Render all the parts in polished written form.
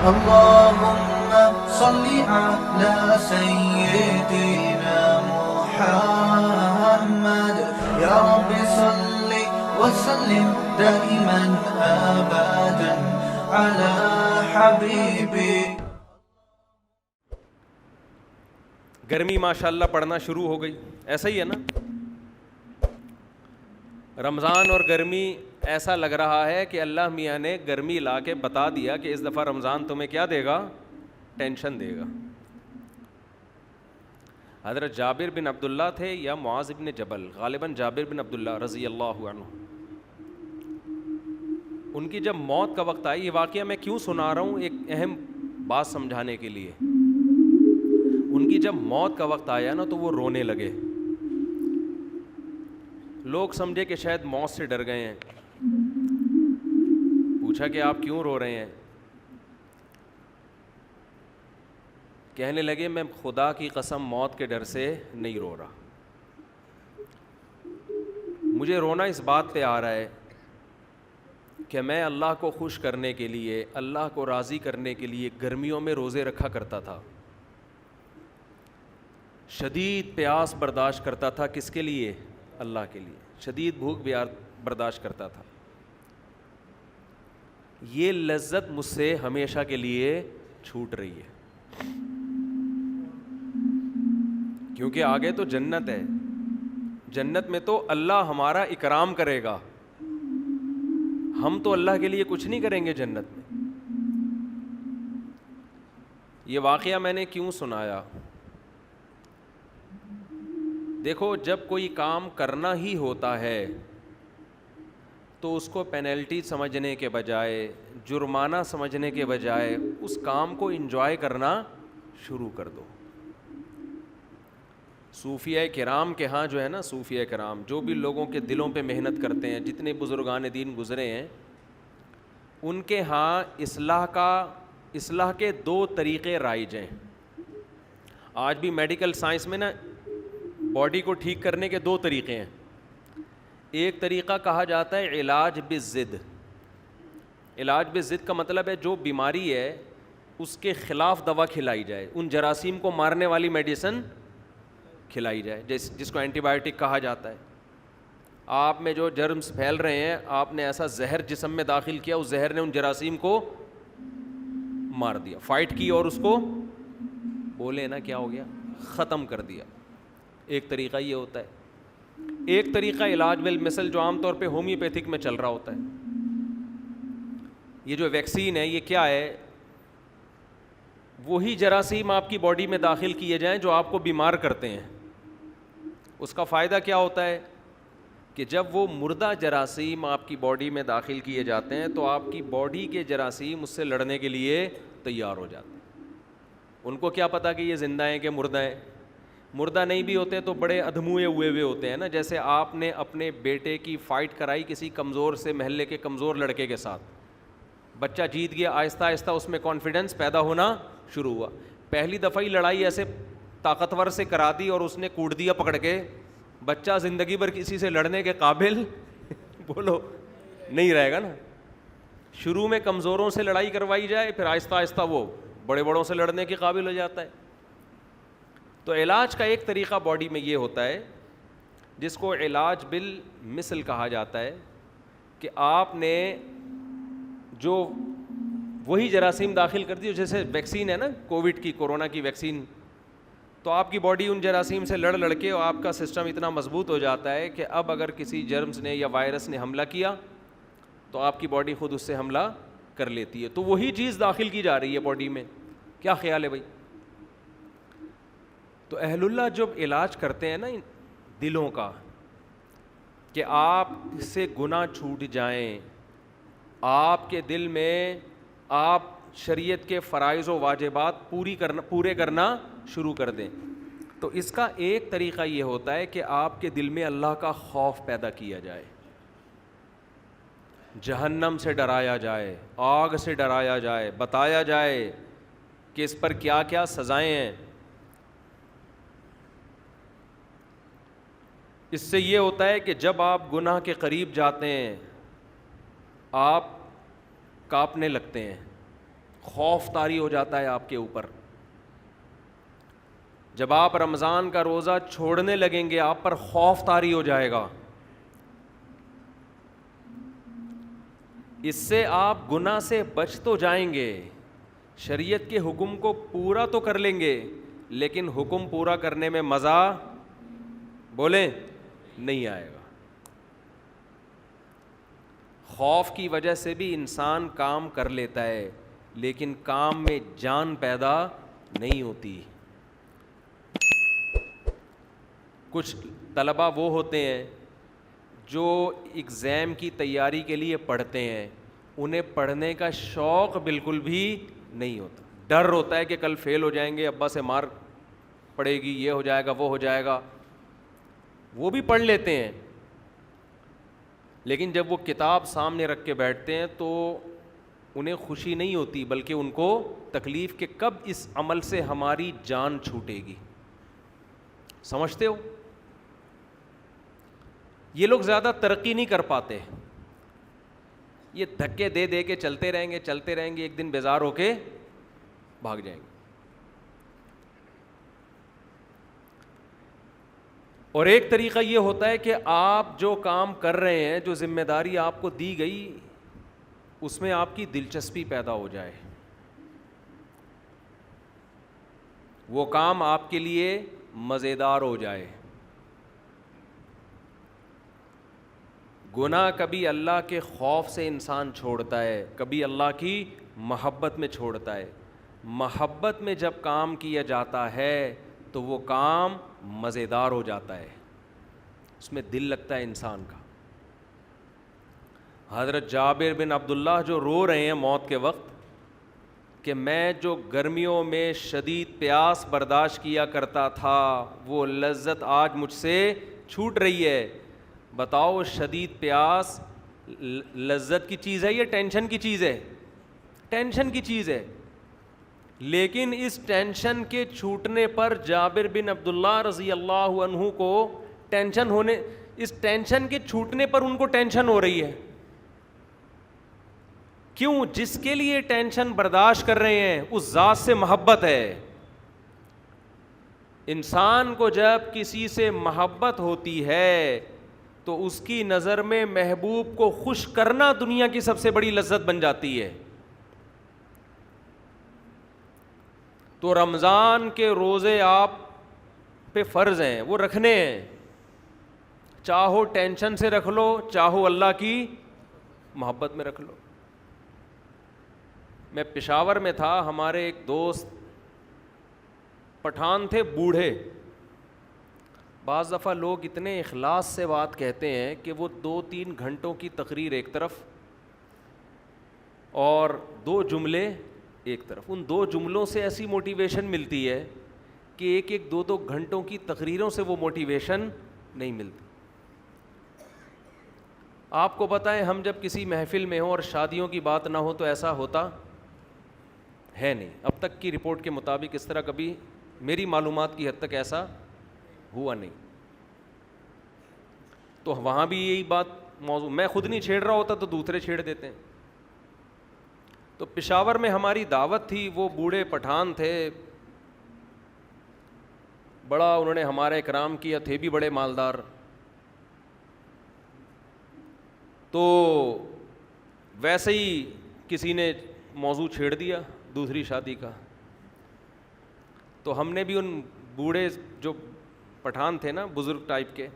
اللهم صل على سيدنا محمد يا رب صل وسلم دائما أبدا على حبيبي. گرمی ماشاءاللہ پڑنا شروع ہو گئی, ایسا ہی ہے نا. رمضان اور گرمی ایسا لگ رہا ہے کہ اللہ میاں نے گرمی لا کے بتا دیا کہ اس دفعہ رمضان تمہیں کیا دے گا, ٹینشن دے گا. حضرت جابر بن عبداللہ تھے یا معاذ بن جبل, غالباً جابر بن عبداللہ رضی اللہ عنہ. ان کی جب موت کا وقت آئی, یہ واقعہ میں کیوں سنا رہا ہوں, ایک اہم بات سمجھانے کے لیے. ان کی جب موت کا وقت آیا نا تو وہ رونے لگے. لوگ سمجھے کہ شاید موت سے ڈر گئے ہیں. پوچھا کہ آپ کیوں رو رہے ہیں؟ کہنے لگے میں خدا کی قسم موت کے ڈر سے نہیں رو رہا. مجھے رونا اس بات پہ آ رہا ہے کہ میں اللہ کو خوش کرنے کے لیے, اللہ کو راضی کرنے کے لیے گرمیوں میں روزے رکھا کرتا تھا. شدید پیاس برداشت کرتا تھا. کس کے لیے؟ اللہ کے لیے. شدید بھوک برداشت کرتا تھا. یہ لذت مجھ سے ہمیشہ کے لیے چھوٹ رہی ہے, کیونکہ آگے تو جنت ہے. جنت میں تو اللہ ہمارا اکرام کرے گا, ہم تو اللہ کے لیے کچھ نہیں کریں گے جنت میں. یہ واقعہ میں نے کیوں سنایا؟ دیکھو, جب کوئی کام کرنا ہی ہوتا ہے تو اس کو پینلٹی سمجھنے کے بجائے, جرمانہ سمجھنے کے بجائے اس کام کو انجوائے کرنا شروع کر دو. صوفیہ کرام کے ہاں جو ہے نا, صوفیہ کرام جو بھی لوگوں کے دلوں پہ محنت کرتے ہیں, جتنے بزرگان دین گزرے ہیں, ان کے ہاں اصلاح کے 2 طریقے رائج ہیں. آج بھی میڈیکل سائنس میں نا باڈی کو ٹھیک کرنے کے 2 طریقے ہیں. ایک طریقہ کہا جاتا ہے علاج بالضد. علاج بالضد کا مطلب ہے جو بیماری ہے اس کے خلاف دوا کھلائی جائے, ان جراثیم کو مارنے والی میڈیسن کھلائی جائے, جس کو اینٹی بائیوٹک کہا جاتا ہے. آپ میں جو جرمز پھیل رہے ہیں, آپ نے ایسا زہر جسم میں داخل کیا, اس زہر نے ان جراثیم کو مار دیا, فائٹ کی اور اس کو بولے نا کیا ہو گیا, ختم کر دیا. ایک طریقہ یہ ہوتا ہے. ایک طریقہ علاج بالمثل جو عام طور پہ ہومیوپیتھک میں چل رہا ہوتا ہے. یہ جو ویکسین ہے یہ کیا ہے, وہی جراثیم آپ کی باڈی میں داخل کیے جائیں جو آپ کو بیمار کرتے ہیں. اس کا فائدہ کیا ہوتا ہے کہ جب وہ مردہ جراثیم آپ کی باڈی میں داخل کیے جاتے ہیں تو آپ کی باڈی کے جراثیم اس سے لڑنے کے لیے تیار ہو جاتے ہیں. ان کو کیا پتا کہ یہ زندہ ہیں کہ مردہ ہیں. مردہ نہیں بھی ہوتے تو بڑے ادھموئے ہوئے ہوتے ہیں نا. جیسے آپ نے اپنے بیٹے کی فائٹ کرائی کسی کمزور سے, محلے کے کمزور لڑکے کے ساتھ, بچہ جیت گیا, آہستہ آہستہ اس میں کانفیڈنس پیدا ہونا شروع ہوا. پہلی دفعہ ہی لڑائی ایسے طاقتور سے کرا دی اور اس نے کوٹ دیا پکڑ کے, بچہ زندگی بھر کسی سے لڑنے کے قابل بولو نہیں رہے گا نا. شروع میں کمزوروں سے لڑائی کروائی جائے, پھر آہستہ آہستہ وہ بڑے بڑوں سے لڑنے کے قابل ہو جاتا ہے. تو علاج کا ایک طریقہ باڈی میں یہ ہوتا ہے جس کو علاج بالمثل کہا جاتا ہے, کہ آپ نے جو وہی جراثیم داخل کر دی, جیسے ویکسین ہے نا کووڈ کی, کورونا کی ویکسین, تو آپ کی باڈی ان جراثیم سے لڑ لڑ کے آپ کا سسٹم اتنا مضبوط ہو جاتا ہے کہ اب اگر کسی جرمز نے یا وائرس نے حملہ کیا تو آپ کی باڈی خود اس سے حملہ کر لیتی ہے. تو وہی چیز داخل کی جا رہی ہے باڈی میں. کیا خیال ہے بھائی؟ تو اہل اللہ جب علاج کرتے ہیں نا دلوں کا, کہ آپ سے گناہ چھوٹ جائیں, آپ کے دل میں آپ شریعت کے فرائض و واجبات پورے کرنا شروع کر دیں, تو اس کا ایک طریقہ یہ ہوتا ہے کہ آپ کے دل میں اللہ کا خوف پیدا کیا جائے, جہنم سے ڈرایا جائے, آگ سے ڈرایا جائے, بتایا جائے کہ اس پر کیا کیا سزائیں ہیں. اس سے یہ ہوتا ہے کہ جب آپ گناہ کے قریب جاتے ہیں آپ کانپنے لگتے ہیں, خوف طاری ہو جاتا ہے آپ کے اوپر. جب آپ رمضان کا روزہ چھوڑنے لگیں گے آپ پر خوف طاری ہو جائے گا. اس سے آپ گناہ سے بچ تو جائیں گے, شریعت کے حکم کو پورا تو کر لیں گے, لیکن حکم پورا کرنے میں مزہ بولیں نہیں آئے گا. خوف کی وجہ سے بھی انسان کام کر لیتا ہے, لیکن کام میں جان پیدا نہیں ہوتی. کچھ طلباء وہ ہوتے ہیں جو ایگزام کی تیاری کے لیے پڑھتے ہیں, انہیں پڑھنے کا شوق بالکل بھی نہیں ہوتا. ڈر ہوتا ہے کہ کل فیل ہو جائیں گے, ابا سے مار پڑے گی, یہ ہو جائے گا وہ ہو جائے گا. وہ بھی پڑھ لیتے ہیں, لیکن جب وہ کتاب سامنے رکھ کے بیٹھتے ہیں تو انہیں خوشی نہیں ہوتی, بلکہ ان کو تکلیف کہ کب اس عمل سے ہماری جان چھوٹے گی. سمجھتے ہو؟ یہ لوگ زیادہ ترقی نہیں کر پاتے, یہ دھکے دے دے کے چلتے رہیں گے, ایک دن بیزار ہو کے بھاگ جائیں گے. اور ایک طریقہ یہ ہوتا ہے کہ آپ جو کام کر رہے ہیں, جو ذمہ داری آپ کو دی گئی, اس میں آپ کی دلچسپی پیدا ہو جائے, وہ کام آپ کے لیے مزیدار ہو جائے. گناہ کبھی اللہ کے خوف سے انسان چھوڑتا ہے, کبھی اللہ کی محبت میں چھوڑتا ہے. محبت میں جب کام کیا جاتا ہے تو وہ کام مزیدار ہو جاتا ہے, اس میں دل لگتا ہے انسان کا. حضرت جابر بن عبداللہ جو رو رہے ہیں موت کے وقت کہ میں جو گرمیوں میں شدید پیاس برداشت کیا کرتا تھا وہ لذت آج مجھ سے چھوٹ رہی ہے. بتاؤ شدید پیاس لذت کی چیز ہے یا ٹینشن کی چیز ہے؟ ٹینشن کی چیز ہے. لیکن اس ٹینشن کے چھوٹنے پر جابر بن عبداللہ رضی اللہ عنہ کو اس ٹینشن کے چھوٹنے پر ان کو ٹینشن ہو رہی ہے. کیوں؟ جس کے لیے ٹینشن برداشت کر رہے ہیں اس ذات سے محبت ہے. انسان کو جب کسی سے محبت ہوتی ہے تو اس کی نظر میں محبوب کو خوش کرنا دنیا کی سب سے بڑی لذت بن جاتی ہے. تو رمضان کے روزے آپ پہ فرض ہیں, وہ رکھنے ہیں, چاہو ٹینشن سے رکھ لو, چاہو اللہ کی محبت میں رکھ لو. میں پشاور میں تھا, ہمارے ایک دوست پٹھان تھے, بوڑھے. بعض دفعہ لوگ اتنے اخلاص سے بات کہتے ہیں کہ وہ 2-3 گھنٹوں کی تقریر ایک طرف اور 2 جملے ایک طرف, ان 2 جملوں سے ایسی موٹیویشن ملتی ہے کہ 1-2 گھنٹوں کی تقریروں سے وہ موٹیویشن نہیں ملتی. آپ کو بتائیں, ہم جب کسی محفل میں ہوں اور شادیوں کی بات نہ ہو تو ایسا ہوتا ہے نہیں. اب تک کی رپورٹ کے مطابق اس طرح کبھی میری معلومات کی حد تک ایسا ہوا نہیں. تو وہاں بھی یہی بات موضوع, میں خود نہیں چھیڑ رہا ہوتا تو دوسرے چھیڑ دیتے ہیں. تو پشاور میں ہماری دعوت تھی, وہ بوڑھے پٹھان تھے, بڑا انہوں نے ہمارا اکرام کیا, تھے بھی بڑے مالدار. تو ویسے ہی کسی نے موضوع چھیڑ دیا دوسری شادی کا. تو ہم نے بھی ان بوڑھے جو پٹھان تھے نا, بزرگ ٹائپ کے,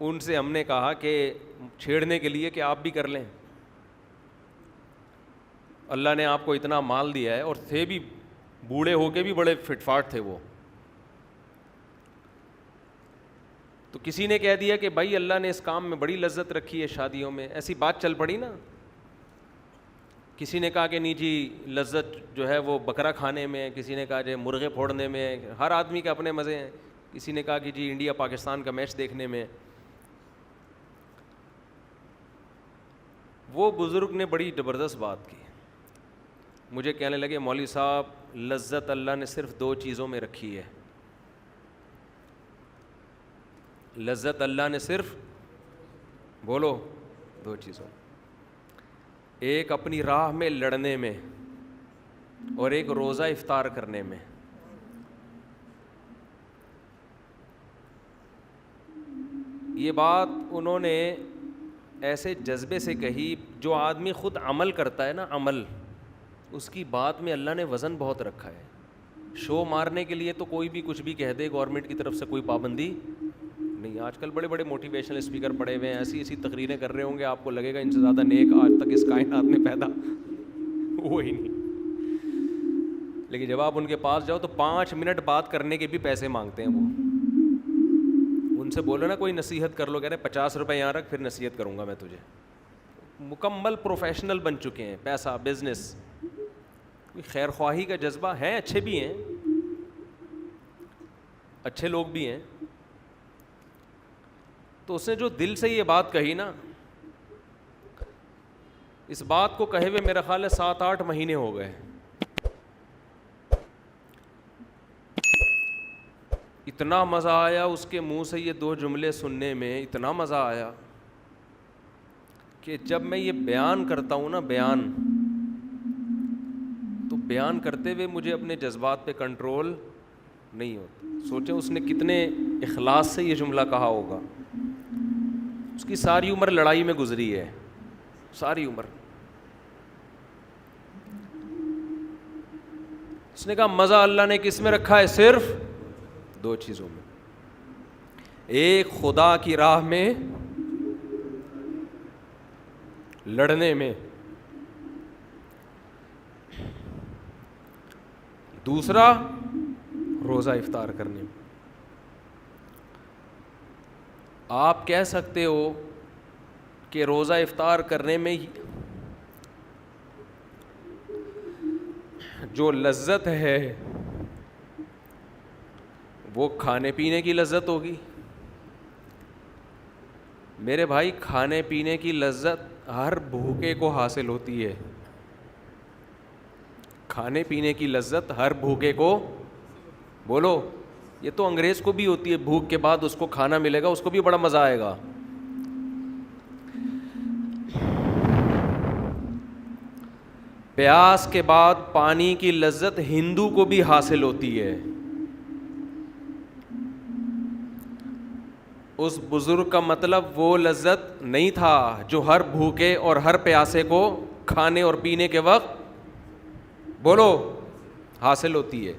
ان سے ہم نے کہا کہ چھیڑنے کے لیے کہ آپ بھی کر لیں, اللہ نے آپ کو اتنا مال دیا ہے, اور تھے بھی بوڑھے ہو کے بھی بڑے فٹ فاٹ تھے وہ. تو کسی نے کہہ دیا کہ بھائی اللہ نے اس کام میں بڑی لذت رکھی ہے شادیوں میں, ایسی بات چل پڑی نا. کسی نے کہا کہ نہیں جی لذت جو ہے وہ بکرا کھانے میں, کسی نے کہا جو مرغے پھوڑنے میں, ہر آدمی کے اپنے مزے ہیں. کسی نے کہا کہ جی انڈیا پاکستان کا میچ دیکھنے میں. وہ بزرگ نے بڑی زبردست بات کی, مجھے کہنے لگے مولوی صاحب لذت اللہ نے صرف 2 چیزوں میں رکھی ہے. لذت اللہ نے صرف بولو 2 چیزوں, ایک اپنی راہ میں لڑنے میں, اور ایک روزہ افطار کرنے میں. یہ بات انہوں نے ایسے جذبے سے کہی. جو آدمی خود عمل کرتا ہے نا, عمل, اس کی بات میں اللہ نے وزن بہت رکھا ہے. شو مارنے کے لیے تو کوئی بھی کچھ بھی کہہ دے, گورنمنٹ کی طرف سے کوئی پابندی نہیں. آج کل بڑے بڑے موٹیویشنل اسپیکر پڑے ہوئے ہیں, ایسی ایسی تقریریں کر رہے ہوں گے, آپ کو لگے گا ان سے زیادہ نیک آج تک اس کائنات میں پیدا ہوا ہی نہیں. لیکن جب آپ ان کے پاس جاؤ تو 5 منٹ بات کرنے کے بھی پیسے مانگتے ہیں وہ. ان سے بولو نا کوئی نصیحت کر لو, کہہ رہے 50 روپے یہاں رکھ, پھر نصیحت کروں گا میں تجھے. مکمل پروفیشنل بن چکے ہیں. پیسہ, بزنس, خیر خواہی کا جذبہ ہے, اچھے بھی ہیں, اچھے لوگ بھی ہیں. تو اس نے جو دل سے یہ بات کہی نا, اس بات کو کہے ہوئے میرا خیال ہے 7-8 مہینے ہو گئے. اتنا مزہ آیا اس کے منہ سے یہ 2 جملے سننے میں, اتنا مزہ آیا کہ جب میں یہ بیان کرتا ہوں نا, تو بیان کرتے ہوئے مجھے اپنے جذبات پہ کنٹرول نہیں ہوتا. سوچیں اس نے کتنے اخلاص سے یہ جملہ کہا ہوگا. اس کی ساری عمر لڑائی میں گزری ہے, ساری عمر. اس نے کہا مزہ اللہ نے کس میں رکھا ہے؟ صرف 2 چیزوں میں. ایک خدا کی راہ میں لڑنے میں, دوسرا روزہ افطار کرنے میں. آپ کہہ سکتے ہو کہ روزہ افطار کرنے میں جو لذت ہے وہ کھانے پینے کی لذت ہوگی. میرے بھائی, کھانے پینے کی لذت ہر بھوکے کو حاصل ہوتی ہے. کھانے پینے کی لذت ہر بھوکے کو, بولو, یہ تو انگریز کو بھی ہوتی ہے. بھوک کے بعد اس کو کھانا ملے گا, اس کو بھی بڑا مزہ آئے گا. پیاس کے بعد پانی کی لذت ہندو کو بھی حاصل ہوتی ہے. اس بزرگ کا مطلب وہ لذت نہیں تھا جو ہر بھوکے اور ہر پیاسے کو کھانے اور پینے کے وقت, بولو, حاصل ہوتی ہے.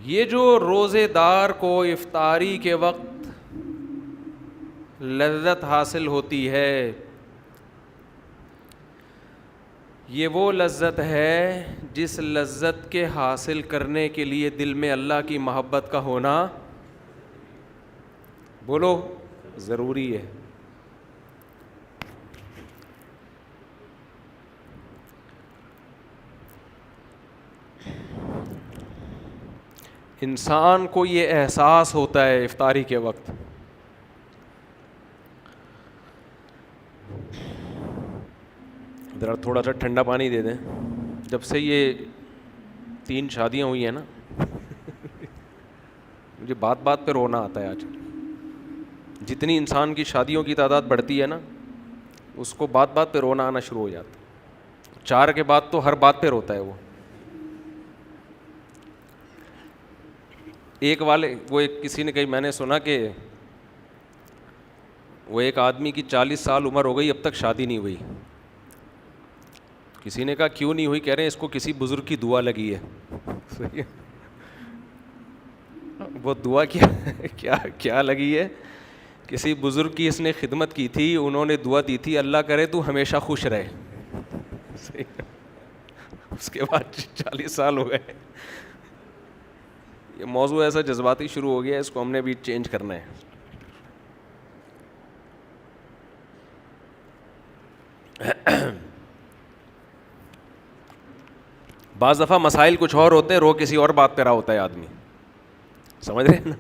یہ جو روزے دار کو افطاری کے وقت لذت حاصل ہوتی ہے, یہ وہ لذت ہے جس لذت کے حاصل کرنے کے لیے دل میں اللہ کی محبت کا ہونا, بولو, ضروری ہے. انسان کو یہ احساس ہوتا ہے افطاری کے وقت, ذرا تھوڑا سا ٹھنڈا پانی دے دیں. جب سے یہ 3 شادیاں ہوئی ہیں نا, مجھے بات بات پہ رونا آتا ہے. آج جتنی انسان کی شادیوں کی تعداد بڑھتی ہے نا, اس کو بات بات پہ رونا آنا شروع ہو جاتا ہے. 4 کے بعد تو ہر بات پہ روتا ہے وہ. کسی نے کہی, میں نے سنا کہ وہ ایک آدمی کی 40 سال عمر ہو گئی, اب تک شادی نہیں ہوئی. کسی نے کہا کیوں نہیں ہوئی؟ کہہ رہے ہیں اس کو کسی بزرگ کی دعا لگی ہے. وہ دعا کیا لگی ہے؟ کسی بزرگ کی اس نے خدمت کی تھی, انہوں نے دعا دی تھی اللہ کرے تو ہمیشہ خوش رہے. اس کے بعد 40 سال ہو گئے. یہ موضوع ایسا جذباتی شروع ہو گیا ہے, اس کو ہم نے بھی چینج کرنا ہے. بعض دفعہ مسائل کچھ اور ہوتے ہیں, رو کسی اور بات پہ رہا ہوتا ہے آدمی, سمجھ رہے ہیں نا.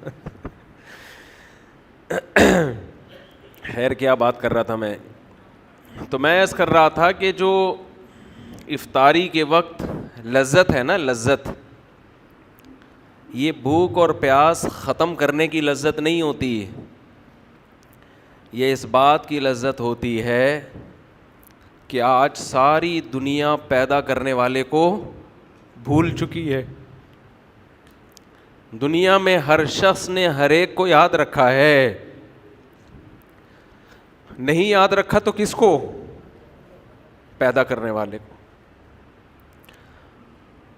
خیر کیا بات کر رہا تھا میں, تو میں عرض کر رہا تھا کہ جو افطاری کے وقت لذت ہے نا, لذت, یہ بھوک اور پیاس ختم کرنے کی لذت نہیں ہوتی, یہ اس بات کی لذت ہوتی ہے کہ آج ساری دنیا پیدا کرنے والے کو بھول چکی ہے. دنیا میں ہر شخص نے ہر ایک کو یاد رکھا ہے, نہیں یاد رکھا تو کس کو؟ پیدا کرنے والے کو.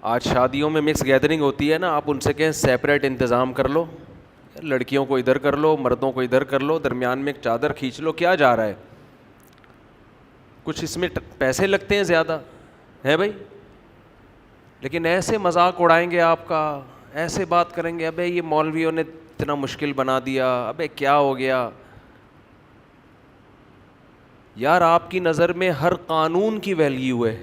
آج شادیوں میں مکس گیدرنگ ہوتی ہے نا, آپ ان سے کہیں سیپریٹ انتظام کر لو, لڑکیوں کو ادھر کر لو, مردوں کو ادھر کر لو, درمیان میں ایک چادر کھینچ لو, کیا جا رہا ہے؟ کچھ اس میں پیسے لگتے ہیں زیادہ ہے بھائی, لیکن ایسے مذاق اڑائیں گے آپ کا, ایسے بات کریں گے, ابے یہ مولویوں نے اتنا مشکل بنا دیا, ابے کیا ہو گیا. یار آپ کی نظر میں ہر قانون کی ویلیو ہے.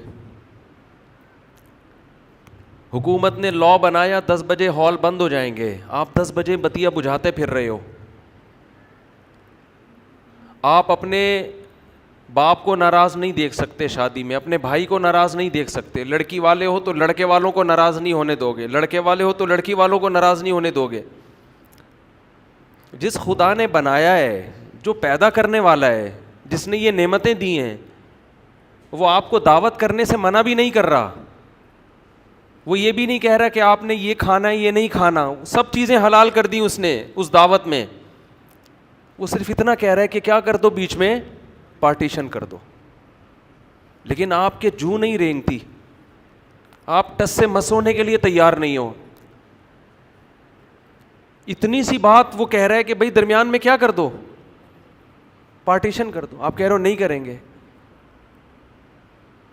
حکومت نے لا بنایا 10 بجے ہال بند ہو جائیں گے, آپ 10 بجے بتیا بجھاتے پھر رہے ہو. آپ اپنے باپ کو ناراض نہیں دیکھ سکتے شادی میں, اپنے بھائی کو ناراض نہیں دیکھ سکتے. لڑکی والے ہو تو لڑکے والوں کو ناراض نہیں ہونے دو گے, لڑکے والے ہو تو لڑکی والوں کو ناراض نہیں ہونے دو گے. جس خدا نے بنایا ہے, جو پیدا کرنے والا ہے, جس نے یہ نعمتیں دی ہیں, وہ آپ کو دعوت کرنے سے منع بھی نہیں کر رہا. وہ یہ بھی نہیں کہہ رہا کہ آپ نے یہ کھانا ہے یہ نہیں کھانا, سب چیزیں حلال کر دی اس نے اس دعوت میں. وہ صرف اتنا کہہ رہا ہے کہ کیا کر دو, بیچ میں پارٹیشن کر دو. لیکن آپ کے جو نہیں رینگتی, آپ ٹس سے مس ہونے کے لیے تیار نہیں ہو. اتنی سی بات وہ کہہ رہا ہے کہ بھائی درمیان میں کیا کر دو, پارٹیشن کر دو. آپ کہہ رہے ہو نہیں کریں گے.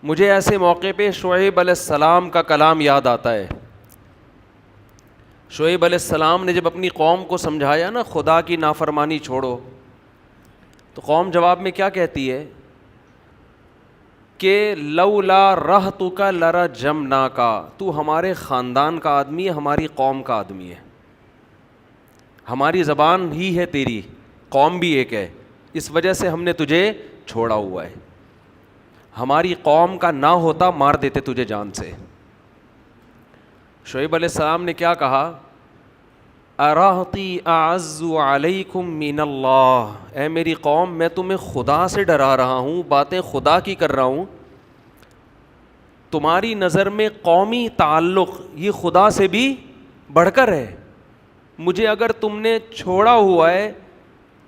مجھے ایسے موقع پہ شعیب علیہ السلام کا کلام یاد آتا ہے. شعیب علیہ السلام نے جب اپنی قوم کو سمجھایا نا خدا کی نافرمانی چھوڑو, تو قوم جواب میں کیا کہتی ہے کہ لولا رہتک لرجمناک, تو ہمارے خاندان کا آدمی ہے, ہماری قوم کا آدمی ہے, ہماری زبان ہی ہے تیری, قوم بھی ایک ہے, اس وجہ سے ہم نے تجھے چھوڑا ہوا ہے. ہماری قوم کا نہ ہوتا مار دیتے تجھے جان سے. شعیب علیہ السلام نے کیا کہا, ارہتی اعز علیکم من اللہ, اے میری قوم میں تمہیں خدا سے ڈرا رہا ہوں, باتیں خدا کی کر رہا ہوں. تمہاری نظر میں قومی تعلق یہ خدا سے بھی بڑھ کر ہے. مجھے اگر تم نے چھوڑا ہوا ہے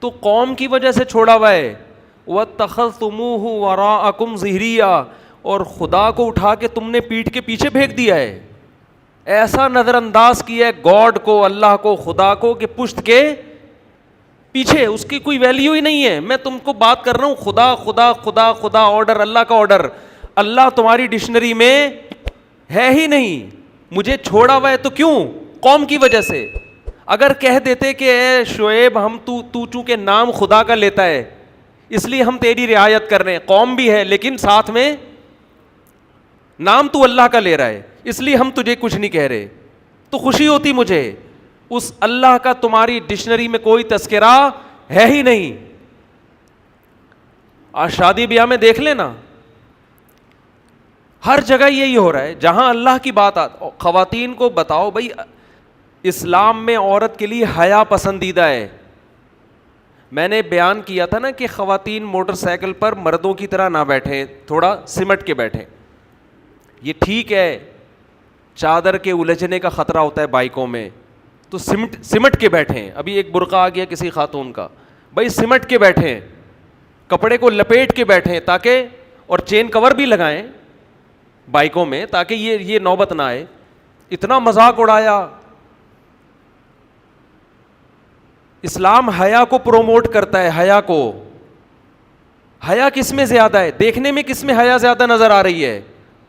تو قوم کی وجہ سے چھوڑا ہوا ہے. وَاتَّخَذْتُمُوهُ وَرَاءَكُمْ ظِهْرِيًّا, اور خدا کو اٹھا کے تم نے پیٹھ کے پیچھے پھینک دیا ہے. ایسا نظر انداز کیا ہے گاڈ کو, اللہ کو, خدا کو, کہ پشت کے پیچھے اس کی کوئی ویلیو ہی نہیں ہے. میں تم کو بات کر رہا ہوں خدا خدا خدا خدا, آرڈر اللہ کا آرڈر. اللہ تمہاری ڈکشنری میں ہے ہی نہیں. مجھے چھوڑا ہوا ہے تو کیوں؟ قوم کی وجہ سے. اگر کہہ دیتے کہ اے شعیب ہم تو چونکہ نام خدا کا لیتا ہے اس لیے ہم تیری رعایت کر رہے ہیں, قوم بھی ہے لیکن ساتھ میں نام تو اللہ کا لے رہا ہے اس لیے ہم تجھے کچھ نہیں کہہ رہے, تو خوشی ہوتی مجھے. اس اللہ کا تمہاری ڈکشنری میں کوئی تذکرہ ہے ہی نہیں. آج شادی بیاہ میں دیکھ لینا, ہر جگہ یہی ہو رہا ہے. جہاں اللہ کی بات خواتین کو بتاؤ بھائی اسلام میں عورت کے لیے حیا پسندیدہ ہے. میں نے بیان کیا تھا نا کہ خواتین موٹر سائیکل پر مردوں کی طرح نہ بیٹھیں, تھوڑا سمٹ کے بیٹھیں. یہ ٹھیک ہے چادر کے الجھنے کا خطرہ ہوتا ہے بائکوں میں, تو سمٹ کے بیٹھیں. ابھی ایک برقع آ گیا کسی خاتون کا, بھائی سمٹ کے بیٹھیں, کپڑے کو لپیٹ کے بیٹھیں تاکہ, اور چین کور بھی لگائیں بائکوں میں تاکہ یہ نوبت نہ آئے. اتنا مذاق اڑایا. اسلام حیا کو پروموٹ کرتا ہے, حیا کو. حیا کس میں زیادہ ہے؟ دیکھنے میں کس میں حیا زیادہ نظر آ رہی ہے؟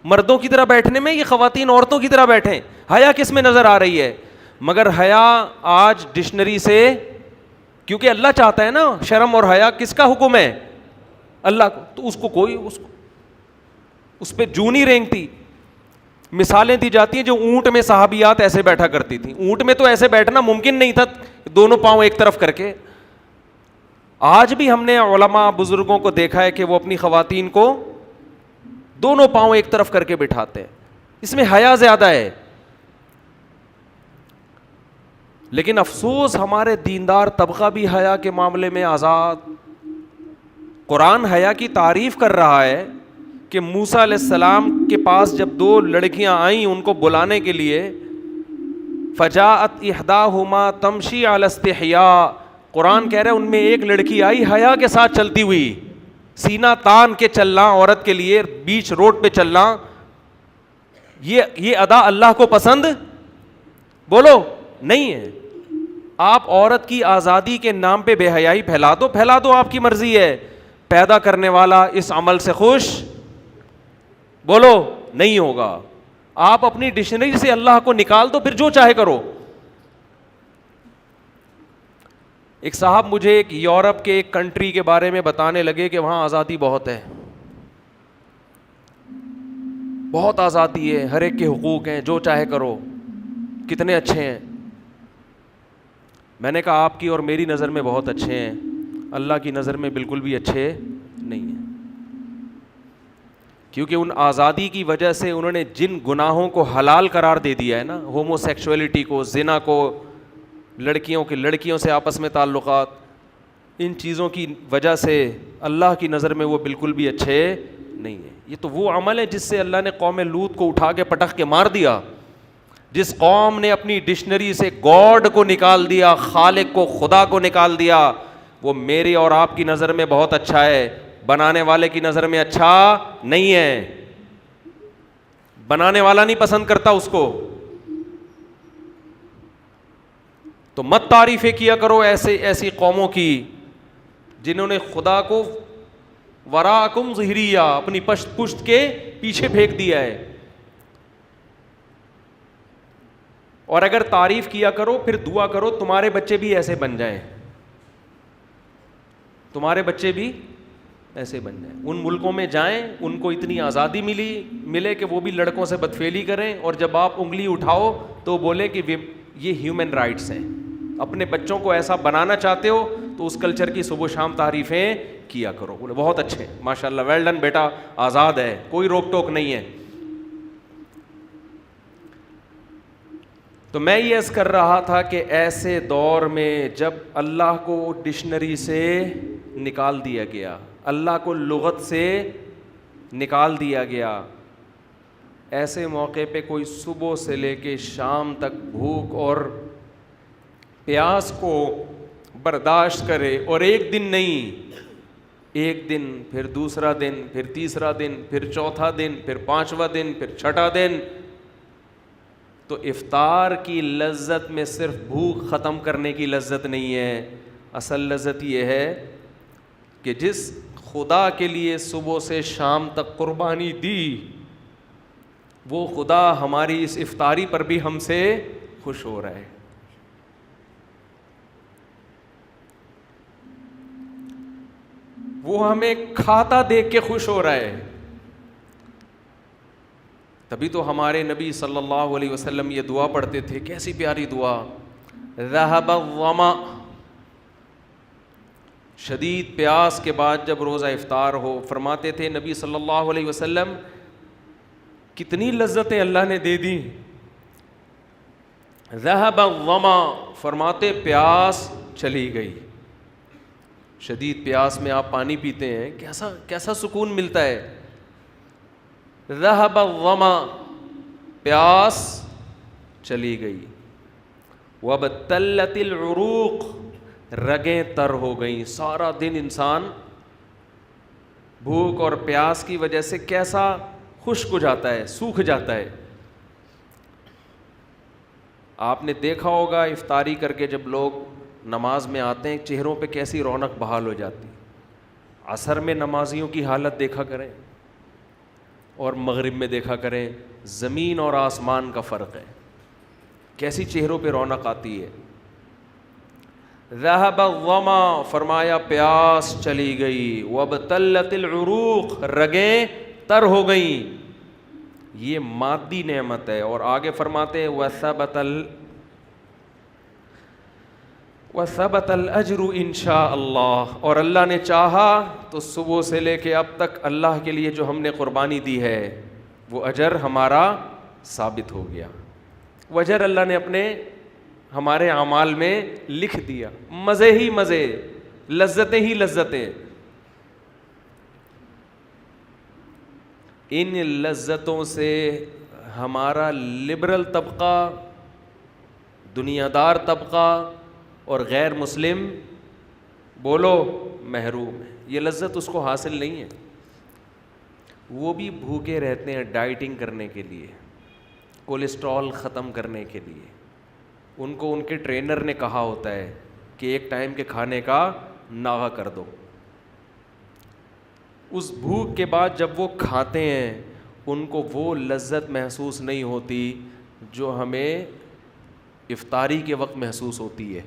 مردوں کی طرح بیٹھنے میں, یہ خواتین عورتوں کی طرح بیٹھیں, حیا کس میں نظر آ رہی ہے؟ مگر حیا آج ڈکشنری سے, کیونکہ اللہ چاہتا ہے نا, شرم اور حیا کس کا حکم ہے؟ اللہ کو. تو اس کو کوئی اس پہ جو نہیں رینگتی. مثالیں دی جاتی ہیں جو اونٹ میں صحابیات ایسے بیٹھا کرتی تھیں. اونٹ میں تو ایسے بیٹھنا ممکن نہیں تھا, دونوں پاؤں ایک طرف کر کے. آج بھی ہم نے علماء بزرگوں کو دیکھا ہے کہ وہ اپنی خواتین کو دونوں پاؤں ایک طرف کر کے بٹھاتے ہیں. اس میں حیا زیادہ ہے. لیکن افسوس ہمارے دیندار طبقہ بھی حیا کے معاملے میں آزاد, قرآن حیا کی تعریف کر رہا ہے کہ موسیٰ علیہ السلام کے پاس جب 2 لڑکیاں آئیں ان کو بلانے کے لیے، فجاءت احداہما تمشی علی استحیاء، قرآن کہہ رہا ہے ان میں ایک لڑکی آئی حیا کے ساتھ چلتی ہوئی، سینہ تان کے چلنا عورت کے لیے، بیچ روڈ پہ چلنا، یہ ادا اللہ کو پسند بولو نہیں ہے. آپ عورت کی آزادی کے نام پہ بے حیائی پھیلا دو، آپ کی مرضی ہے. پیدا کرنے والا اس عمل سے خوش بولو نہیں ہوگا. آپ اپنی ڈکشنری سے اللہ کو نکال دو، پھر جو چاہے کرو. ایک صاحب مجھے ایک یورپ کے ایک کنٹری کے بارے میں بتانے لگے کہ وہاں آزادی بہت ہے، بہت آزادی ہے، ہر ایک کے حقوق ہیں، جو چاہے کرو، کتنے اچھے ہیں. میں نے کہا آپ کی اور میری نظر میں بہت اچھے ہیں، اللہ کی نظر میں بالکل بھی اچھے نہیں ہیں. کیونکہ ان آزادی کی وجہ سے انہوں نے جن گناہوں کو حلال قرار دے دیا ہے نا، ہومو سیکشولیٹی کو، زنا کو، لڑکیوں سے آپس میں تعلقات، ان چیزوں کی وجہ سے اللہ کی نظر میں وہ بالکل بھی اچھے نہیں ہیں. یہ تو وہ عمل ہے جس سے اللہ نے قوم لوط کو اٹھا کے پٹخ کے مار دیا. جس قوم نے اپنی ڈکشنری سے گاڈ کو نکال دیا، خالق کو، خدا کو نکال دیا، وہ میری اور آپ کی نظر میں بہت اچھا ہے، بنانے والے کی نظر میں اچھا نہیں ہے. بنانے والا نہیں پسند کرتا اس کو. تو مت تعریفیں کیا کرو ایسی قوموں کی جنہوں نے خدا کو وراءکم ظہریہ، اپنی پشت کے پیچھے پھینک دیا ہے. اور اگر تعریف کیا کرو پھر دعا کرو تمہارے بچے بھی ایسے بن جائیں، تمہارے بچے بھی ایسے بن جائیں. ان ملکوں میں جائیں، ان کو اتنی آزادی ملے کہ وہ بھی لڑکوں سے بدفعلی کریں، اور جب آپ انگلی اٹھاؤ تو بولے کہ یہ ہیومن رائٹس ہیں. اپنے بچوں کو ایسا بنانا چاہتے ہو تو اس کلچر کی صبح و شام تعریفیں کیا کرو. بولے بہت اچھے، ماشاء اللہ، ویل ڈن بیٹا، آزاد ہے، کوئی روک ٹوک نہیں ہے. تو میں یہ عرض کر رہا تھا کہ ایسے دور میں جب اللہ کو ڈکشنری سے نکال دیا گیا، اللہ کو لغت سے نکال دیا گیا، ایسے موقع پہ کوئی صبح سے لے کے شام تک بھوک اور پیاس کو برداشت کرے، اور ایک دن نہیں، ایک دن، پھر دوسرا دن، پھر تیسرا دن، پھر چوتھا دن، پھر 5واں دن، پھر 6واں دن، تو افطار کی لذت میں صرف بھوک ختم کرنے کی لذت نہیں ہے. اصل لذت یہ ہے کہ جس خدا کے لیے صبح سے شام تک قربانی دی، وہ خدا ہماری اس افطاری پر بھی ہم سے خوش ہو رہا ہے. وہ ہمیں کھاتا دیکھ کے خوش ہو رہا ہے. تبھی تو ہمارے نبی صلی اللہ علیہ وسلم یہ دعا پڑھتے تھے، کیسی پیاری دعا، ذہب الظما، شدید پیاس کے بعد جب روزہ افطار ہو، فرماتے تھے نبی صلی اللہ علیہ وسلم، کتنی لذتیں اللہ نے دے دی. ذہب الظما، فرماتے پیاس چلی گئی. شدید پیاس میں آپ پانی پیتے ہیں، کیسا سکون ملتا ہے. ذہب الظما، پیاس چلی گئی. وابتلت العروق، رگیں تر ہو گئیں. سارا دن انسان بھوک اور پیاس کی وجہ سے کیسا خشک ہو جاتا ہے، سوکھ جاتا ہے. آپ نے دیکھا ہوگا افطاری کر کے جب لوگ نماز میں آتے ہیں، چہروں پہ کیسی رونق بحال ہو جاتی. عصر میں نمازیوں کی حالت دیکھا کریں اور مغرب میں دیکھا کریں، زمین اور آسمان کا فرق ہے. کیسی چہروں پہ رونق آتی ہے. ذہب الظما، فرمایا پیاس چلی گئی. وابتلت العروق، رگیں تر ہو گئیں. یہ مادی نعمت ہے. اور آگے فرماتے وثبت الاجر انشاء اللہ، اور اللہ نے چاہا تو صبح سے لے کے اب تک اللہ کے لیے جو ہم نے قربانی دی ہے وہ اجر ہمارا ثابت ہو گیا. وہ اجر اللہ نے اپنے ہمارے اعمال میں لکھ دیا. مزے ہی مزے، لذتیں ہی لذتیں. ان لذتوں سے ہمارا لبرل طبقہ، دنیا دار طبقہ اور غیر مسلم بولو محروم ہے. یہ لذت اس کو حاصل نہیں ہے. وہ بھی بھوکے رہتے ہیں ڈائٹنگ کرنے کے لیے، کولیسٹرول ختم کرنے کے لیے. ان کو ان کے ٹرینر نے کہا ہوتا ہے کہ ایک ٹائم کے کھانے کا ناغہ کر دو. اس بھوک کے بعد جب وہ کھاتے ہیں ان کو وہ لذت محسوس نہیں ہوتی جو ہمیں افطاری کے وقت محسوس ہوتی ہے.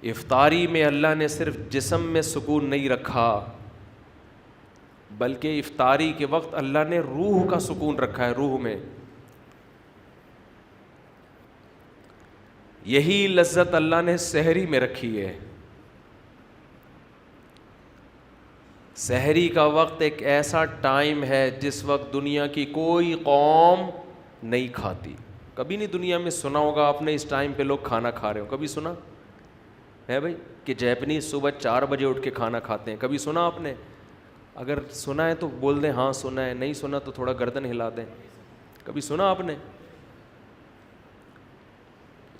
افطاری میں اللہ نے صرف جسم میں سکون نہیں رکھا بلکہ افطاری کے وقت اللہ نے روح کا سکون رکھا ہے. روح میں یہی لذت اللہ نے سحری میں رکھی ہے. سحری کا وقت ایک ایسا ٹائم ہے جس وقت دنیا کی کوئی قوم نہیں کھاتی. کبھی نہیں دنیا میں سنا ہوگا آپ نے اس ٹائم پہ لوگ کھانا کھا رہے ہو. کبھی سنا ہے بھائی کہ جیپنیز صبح 4 بجے اٹھ کے کھانا کھاتے ہیں؟ کبھی سنا آپ نے؟ اگر سنا ہے تو بول دیں ہاں سنا ہے، نہیں سنا تو تھوڑا گردن ہلا دیں. کبھی سنا آپ نے؟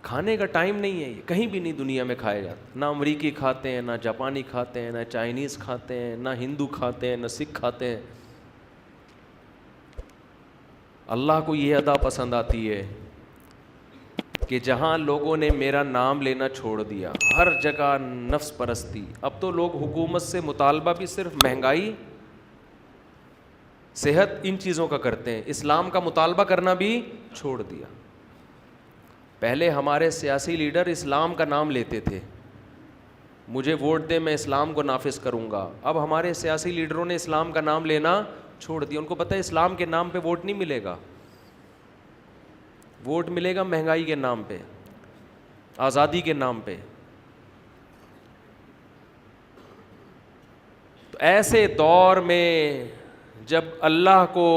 کھانے کا ٹائم نہیں ہے. یہ کہیں بھی نہیں دنیا میں کھایا جاتا. نہ امریکی کھاتے ہیں، نہ جاپانی کھاتے ہیں، نہ چائنیز کھاتے ہیں، نہ ہندو کھاتے ہیں، نہ سکھ کھاتے ہیں. اللہ کو یہ ادا پسند آتی ہے کہ جہاں لوگوں نے میرا نام لینا چھوڑ دیا، ہر جگہ نفس پرستی. اب تو لوگ حکومت سے مطالبہ بھی صرف مہنگائی، صحت، ان چیزوں کا کرتے ہیں. اسلام کا مطالبہ کرنا بھی چھوڑ دیا. پہلے ہمارے سیاسی لیڈر اسلام کا نام لیتے تھے، مجھے ووٹ دے میں اسلام کو نافذ کروں گا. اب ہمارے سیاسی لیڈروں نے اسلام کا نام لینا چھوڑ دیا. ان کو پتہ ہے اسلام کے نام پہ ووٹ نہیں ملے گا. ووٹ ملے گا مہنگائی کے نام پہ، آزادی کے نام پہ. تو ایسے دور میں جب اللہ کو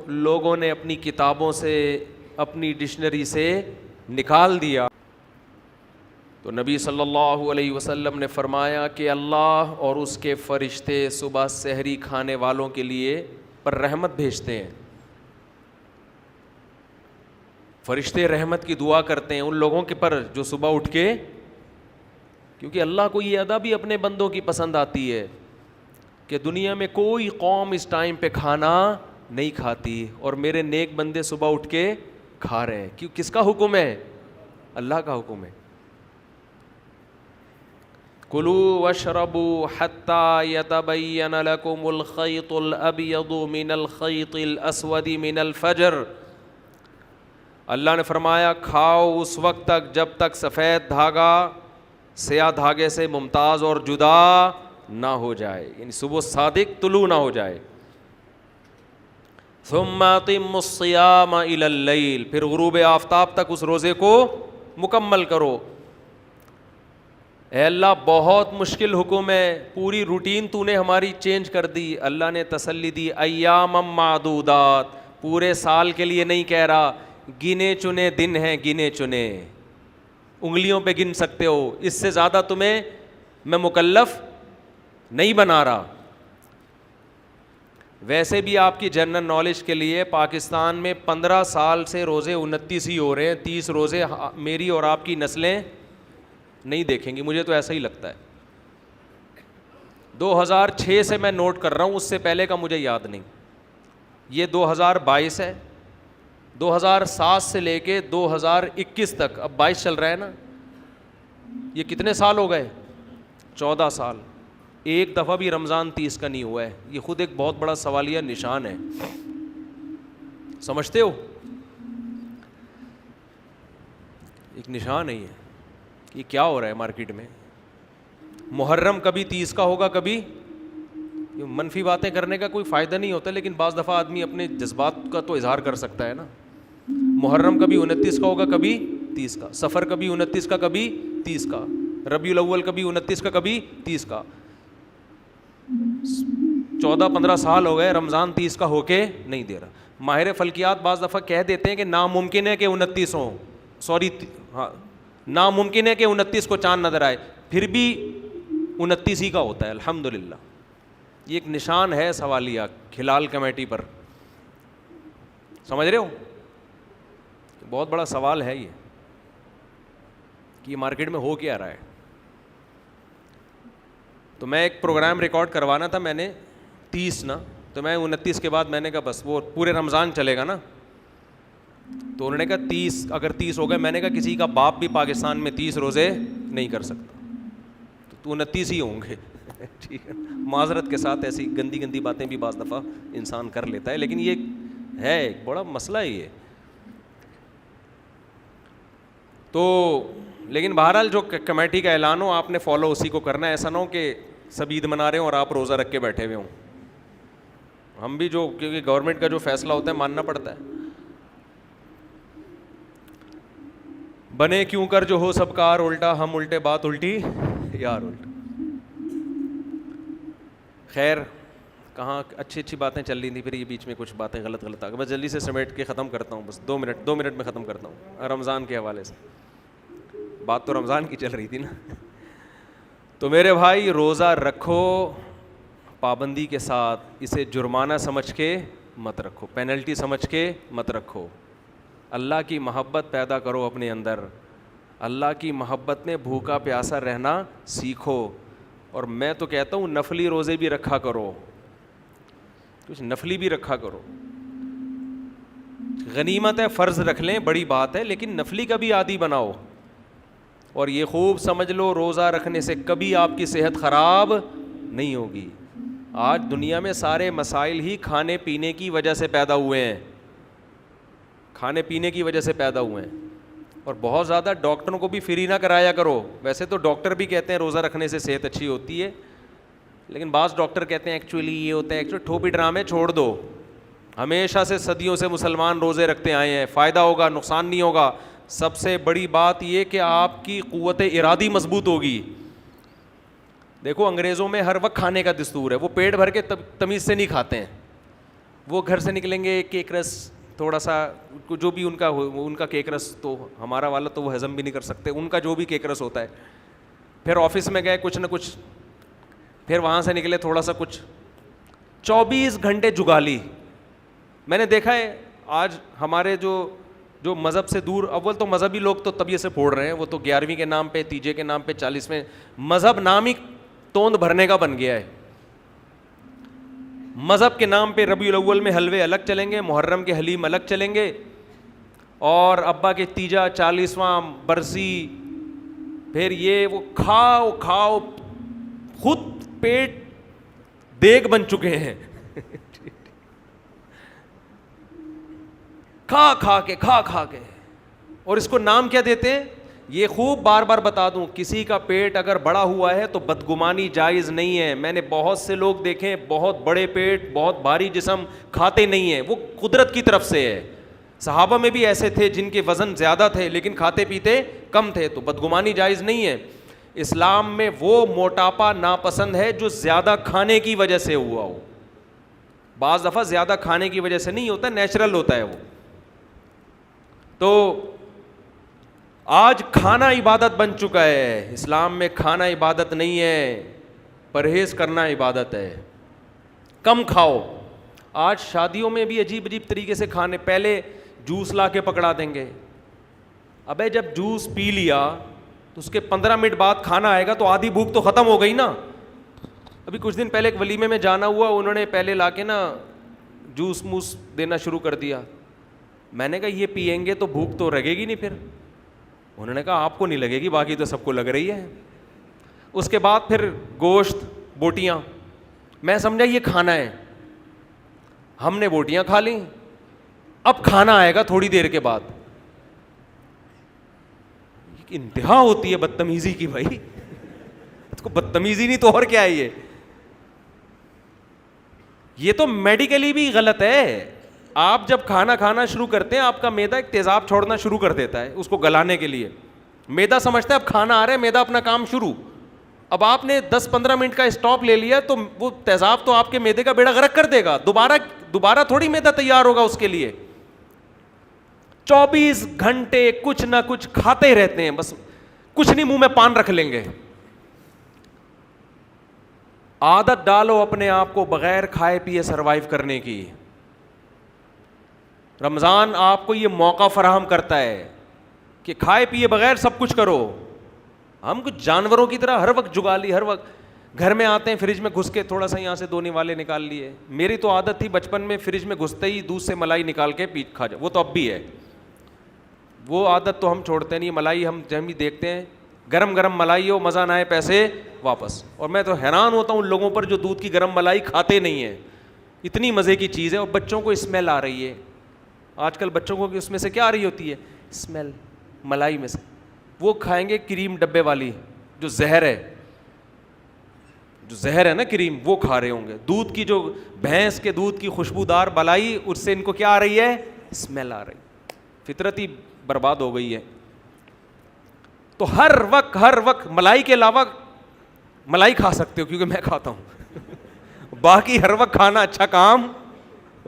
لوگوں نے اپنی کتابوں سے، اپنی ڈکشنری سے نکال دیا، تو نبی صلی اللہ علیہ وسلم نے فرمایا کہ اللہ اور اس کے فرشتے صبح سحری کھانے والوں کے لیے پر رحمت بھیجتے ہیں. فرشتے رحمت کی دعا کرتے ہیں ان لوگوں کے پر جو صبح اٹھ کے، کیونکہ اللہ کو یہ ادا بھی اپنے بندوں کی پسند آتی ہے کہ دنیا میں کوئی قوم اس ٹائم پہ کھانا نہیں کھاتی اور میرے نیک بندے صبح اٹھ کے کھا رہے ہیں. کیوں؟ کس کا حکم ہے؟ اللہ کا حکم ہے. کلوا واشربوا حتى يتبين لكم الخيط الابيض من الخيط الاسود من الفجر. اللہ نے فرمایا کھاؤ اس وقت تک جب تک سفید دھاگا سیاہ دھاگے سے ممتاز اور جدا نہ ہو جائے، یعنی صبح صادق طلوع نہ ہو جائے. ثم اتموا الصيام الى الليل، پھر غروب آفتاب تک اس روزے کو مکمل کرو. اے اللہ بہت مشکل حکم ہے، پوری روٹین تو نے ہماری چینج کر دی. اللہ نے تسلی دی ایام معدودات، پورے سال کے لیے نہیں کہہ رہا، گنے چنے دن ہیں، گنے چنے انگلیوں پہ گن سکتے ہو، اس سے زیادہ تمہیں میں مکلف نہیں بنا رہا. ویسے بھی آپ کی جنرل نالج کے لیے پاکستان میں 15 سال سے روزے 29 ہی ہو رہے ہیں. 30 روزے میری اور آپ کی نسلیں نہیں دیکھیں گی، مجھے تو ایسا ہی لگتا ہے. 2006 سے میں نوٹ کر رہا ہوں، اس سے پہلے کا مجھے یاد نہیں. یہ 2022 ہے، 2007 سے لے کے 2021 تک، اب 22 چل رہا ہے نا، یہ کتنے سال ہو گئے؟ 14 سال. ایک دفعہ بھی رمضان 30 کا نہیں ہوا ہے. یہ خود ایک بہت بڑا سوالیہ نشان ہے. سمجھتے ہو؟ ایک نشان ہے یہ کیا ہو رہا ہے مارکیٹ میں. محرم کبھی 30 کا ہوگا، کبھی منفی باتیں کرنے کا کوئی فائدہ نہیں ہوتا، لیکن بعض دفعہ آدمی اپنے جذبات کا تو اظہار کر سکتا ہے نا. محرم کبھی 29 کا ہوگا، کبھی 30 کا. سفر کبھی 29 کا، کبھی 30 کا. ربیع الاول کبھی 29 کا، کبھی 30 کا. 14-15 سال ہو گئے رمضان 30 کا ہو کے نہیں دے رہا. ماہر فلکیات بعض دفعہ کہہ دیتے ہیں کہ ناممکن ہے کہ 29 ہوں، ہاں ناممکن ہے کہ 29 کو چاند نظر آئے، پھر بھی 29 ہی کا ہوتا ہے الحمدللہ. یہ ایک نشان ہے سوالیہ ہلال کمیٹی پر, سمجھ رہے ہو؟ بہت بڑا سوال ہے یہ کہ یہ مارکیٹ میں ہو کیا رہا ہے. تو میں ایک پروگرام ریکارڈ کروانا تھا میں نے 30 نا, تو میں 29 کے بعد میں نے کہا بس وہ پورے رمضان چلے گا نا, تو انہوں نے کہا 30 اگر 30 ہو گئے, میں نے کہا کسی کا باپ بھی پاکستان میں 30 روزے نہیں کر سکتا, تو 29 ہی ہوں گے. ٹھیک ہے, معذرت کے ساتھ ایسی گندی گندی باتیں بھی بعض دفعہ انسان کر لیتا ہے, لیکن یہ ہے ایک بڑا مسئلہ ہے یہ. تو لیکن بہرحال جو کمیٹی کا اعلان ہو آپ نے فالو اسی کو کرنا ہے. ایسا نہ ہو کہ سب عید منا رہے ہوں اور آپ روزہ رکھ کے بیٹھے ہوئے ہوں. ہم بھی جو, کیونکہ گورنمنٹ کا جو فیصلہ ہوتا ہے ماننا پڑتا ہے. بنے کیوں کر جو ہو سب کار الٹا, ہم الٹے بات الٹی یار الٹا. خیر کہاں اچھی اچھی باتیں چل رہی تھیں, پھر یہ بیچ میں کچھ باتیں غلط آ گئی. بس جلدی سے سمیٹ کے ختم کرتا ہوں, بس 2 منٹ میں ختم کرتا ہوں. رمضان کے حوالے سے بات تو رمضان کی چل رہی تھی نا. تو میرے بھائی روزہ رکھو پابندی کے ساتھ, اسے جرمانہ سمجھ کے مت رکھو, پینلٹی سمجھ کے مت رکھو. اللہ کی محبت پیدا کرو اپنے اندر, اللہ کی محبت میں بھوکا پیاسا رہنا سیکھو. اور میں تو کہتا ہوں نفلی روزے بھی رکھا کرو, کچھ نفلی بھی رکھا کرو. غنیمت ہے, فرض رکھ لیں بڑی بات ہے, لیکن نفلی کا بھی عادی بناؤ. اور یہ خوب سمجھ لو روزہ رکھنے سے کبھی آپ کی صحت خراب نہیں ہوگی. آج دنیا میں سارے مسائل ہی کھانے پینے کی وجہ سے پیدا ہوئے ہیں, کھانے پینے کی وجہ سے پیدا ہوئے ہیں. اور بہت زیادہ ڈاکٹروں کو بھی فری نہ کرایا کرو. ویسے تو ڈاکٹر بھی کہتے ہیں روزہ رکھنے سے صحت اچھی ہوتی ہے, لیکن بعض ڈاکٹر کہتے ہیں ایکچولی یہ ہوتا ہے, ایکچولی ٹھوپی ڈرامے چھوڑ دو. ہمیشہ سے صدیوں سے مسلمان روزے رکھتے آئے ہیں, فائدہ ہوگا نقصان نہیں ہوگا. سب سے بڑی بات یہ کہ آپ کی قوت ارادی مضبوط ہوگی. دیکھو انگریزوں میں ہر وقت کھانے کا دستور ہے, وہ پیٹ بھر کے تمیز سے نہیں کھاتے ہیں. وہ گھر سے نکلیں گے کیک رس تھوڑا سا, جو بھی ان کا کیک رس, تو ہمارا والا تو وہ ہضم بھی نہیں کر سکتے, ان کا جو بھی کیک رس ہوتا ہے. پھر آفس میں گئے کچھ نہ کچھ, پھر وہاں سے نکلے تھوڑا سا کچھ, 24 گھنٹے جگالی. میں نے دیکھا ہے آج ہمارے جو مذہب سے دور, اول تو مذہبی لوگ تو طبیعت سے پھوڑ رہے ہیں, وہ تو 11ویں کے نام پہ, تیجے کے نام پہ, 40ویں, مذہب نام ہی توند بھرنے کا بن گیا ہے. مذہب کے نام پہ ربیع الاول میں حلوے الگ چلیں گے, محرم کے حلیم الگ چلیں گے, اور ابا کے تیجا 40واں برسی, پھر یہ وہ کھاؤ خود پیٹ دیگ بن چکے ہیں. کھا کے, اور اس کو نام کیا دیتے ہیں, یہ خوب بار بار بتا دوں, کسی کا پیٹ اگر بڑا ہوا ہے تو بدگمانی جائز نہیں ہے. میں نے بہت سے لوگ دیکھے بہت بڑے پیٹ, بہت بھاری جسم, کھاتے نہیں ہیں, وہ قدرت کی طرف سے ہے. صحابہ میں بھی ایسے تھے جن کے وزن زیادہ تھے لیکن کھاتے پیتے کم تھے, تو بدگمانی جائز نہیں ہے. اسلام میں وہ موٹاپا ناپسند ہے جو زیادہ کھانے کی وجہ سے ہوا ہو. بعض دفعہ زیادہ کھانے کی وجہ سے نہیں ہوتا, نیچرل ہوتا ہے وہ. تو آج کھانا عبادت بن چکا ہے. اسلام میں کھانا عبادت نہیں ہے, پرہیز کرنا عبادت ہے. کم کھاؤ. آج شادیوں میں بھی عجیب طریقے سے کھانے, پہلے جوس لا کے پکڑا دیں گے. ابے جب جوس پی لیا تو اس کے 15 منٹ بعد کھانا آئے گا, تو آدھی بھوک تو ختم ہو گئی نا. ابھی کچھ دن پہلے ایک ولیمے میں جانا ہوا, انہوں نے پہلے لا کے نا جوس موس دینا شروع کر دیا. میں نے کہا یہ پئیں گے تو بھوک تو لگے گی نہیں پھر. انہوں نے کہا آپ کو نہیں لگے گی, باقی تو سب کو لگ رہی ہے. اس کے بعد پھر گوشت, بوٹیاں. میں سمجھا یہ کھانا ہے, ہم نے بوٹیاں کھا لیں, اب کھانا آئے گا تھوڑی دیر کے بعد. انتہا ہوتی ہے بدتمیزی کی بھائی, اس کو بدتمیزی نہیں تو اور کیا ہے یہ تو میڈیکلی بھی غلط ہے. آپ جب کھانا شروع کرتے ہیں آپ کا معدہ ایک تیزاب چھوڑنا شروع کر دیتا ہے اس کو گلانے کے لیے. معدہ سمجھتا ہے اب کھانا آ رہا ہے, معدہ اپنا کام شروع. اب آپ نے 10-15 منٹ کا اسٹاپ لے لیا تو وہ تیزاب تو آپ کے معدے کا بیڑا غرق کر دے گا. دوبارہ تھوڑی معدہ تیار ہوگا اس کے لیے. 24 گھنٹے کچھ نہ کچھ کھاتے رہتے ہیں, بس کچھ نہیں منہ میں پان رکھ لیں گے. عادت ڈالو اپنے آپ کو بغیر کھائے پیے سروائیو کرنے کی. رمضان آپ کو یہ موقع فراہم کرتا ہے کہ کھائے پیے بغیر سب کچھ کرو. ہم کچھ جانوروں کی طرح ہر وقت جگالی, ہر وقت گھر میں آتے ہیں فریج میں گھس کے تھوڑا سا یہاں سے دھونے والے نکال لیے. میری تو عادت تھی بچپن میں فریج میں گھستے ہی دودھ سے ملائی نکال کے پی کھا جا, وہ تو اب بھی ہے, وہ عادت تو ہم چھوڑتے نہیں. ملائی ہم جب بھی دیکھتے ہیں گرم گرم ملائی ہو, مزہ نہ آئے پیسے واپس. اور میں تو حیران ہوتا ہوں ان لوگوں پر جو دودھ کی گرم ملائی کھاتے نہیں ہیں, اتنی مزے کی چیز ہے. اور بچوں کو اسمیل آ رہی ہے آج کل, بچوں کو اس میں سے کیا آ رہی ہوتی ہے اسمیل ملائی میں سے. وہ کھائیں گے کریم ڈبے والی جو زہر ہے نا کریم, وہ کھا رہے ہوں گے. دودھ کی جو بھینس کے دودھ کی خوشبودار ملائی, اس سے ان کو کیا آ رہی ہے اسمیل آ رہی. فطرت ہی برباد ہو گئی ہے. تو ہر وقت ملائی کے علاوہ ملائی کھا سکتے ہو کیونکہ میں کھاتا ہوں. باقی ہر وقت کھانا اچھا کام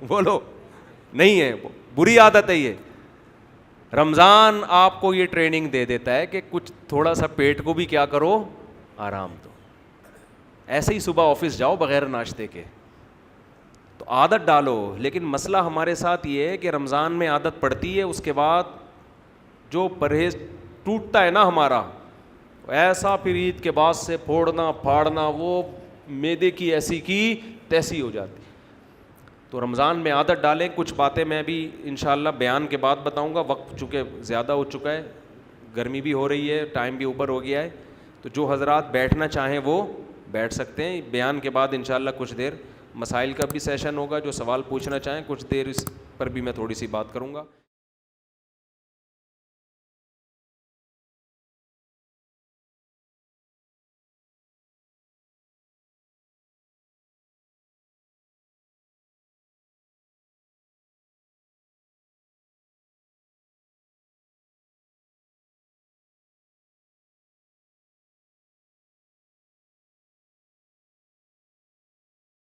بولو نہیں ہے, بری عادت ہے یہ. رمضان آپ کو یہ ٹریننگ دے دیتا ہے کہ کچھ تھوڑا سا پیٹ کو بھی کیا کرو آرام دو. ایسے ہی صبح آفس جاؤ بغیر ناشتے کے, تو عادت ڈالو. لیکن مسئلہ ہمارے ساتھ یہ ہے کہ رمضان میں عادت پڑتی ہے, اس کے بعد جو پرہیز ٹوٹتا ہے نا ہمارا, ایسا پھر عید کے بعد سے پھوڑنا پھاڑنا, وہ معدے کی ایسی کی تیسی ہو جاتی. تو رمضان میں عادت ڈالیں. کچھ باتیں میں بھی انشاءاللہ بیان کے بعد بتاؤں گا, وقت چونکہ زیادہ ہو چکا ہے, گرمی بھی ہو رہی ہے, ٹائم بھی اوپر ہو گیا ہے. تو جو حضرات بیٹھنا چاہیں وہ بیٹھ سکتے ہیں. بیان کے بعد انشاءاللہ کچھ دیر مسائل کا بھی سیشن ہوگا, جو سوال پوچھنا چاہیں کچھ دیر اس پر بھی میں تھوڑی سی بات کروں گا.